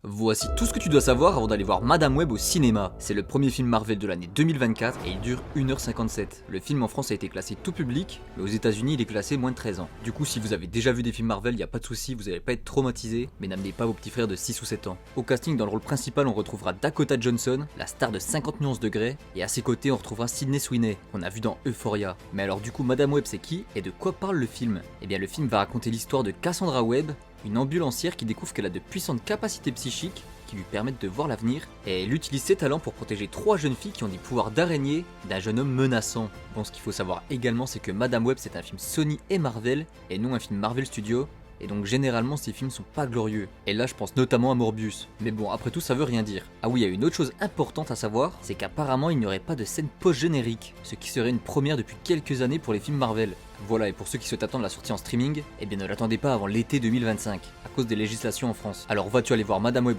Voici tout ce que tu dois savoir avant d'aller voir Madame Web au cinéma. C'est le premier film Marvel de l'année 2024 et il dure 1h57. Le film en France a été classé tout public, mais aux États-Unis il est classé moins de 13 ans. Du coup, si vous avez déjà vu des films Marvel, y a pas de souci, vous allez pas être traumatisé, mais n'amenez pas vos petits frères de 6 ou 7 ans. Au casting, dans le rôle principal, on retrouvera Dakota Johnson, la star de 50 nuances de Grey, et à ses côtés, on retrouvera Sydney Sweeney, qu'on a vu dans Euphoria. Mais alors du coup, Madame Web c'est qui et de quoi parle le film? Eh bien, le film va raconter l'histoire de Cassandra Webb, une ambulancière qui découvre qu'elle a de puissantes capacités psychiques qui lui permettent de voir l'avenir, et elle utilise ses talents pour protéger 3 jeunes filles qui ont des pouvoirs d'araignée d'un jeune homme menaçant. Bon, ce qu'il faut savoir également, c'est que Madame Web c'est un film Sony et Marvel, et non un film Marvel Studios, et donc généralement ces films sont pas glorieux. Et là je pense notamment à Morbius. Mais bon, après tout ça veut rien dire. Ah oui, il y a une autre chose importante à savoir, c'est qu'apparemment il n'y aurait pas de scène post-générique, ce qui serait une première depuis quelques années pour les films Marvel. Voilà, et pour ceux qui souhaitent attendre la sortie en streaming, eh bien ne l'attendez pas avant l'été 2025, à cause des législations en France. Alors vas-tu aller voir Madame Web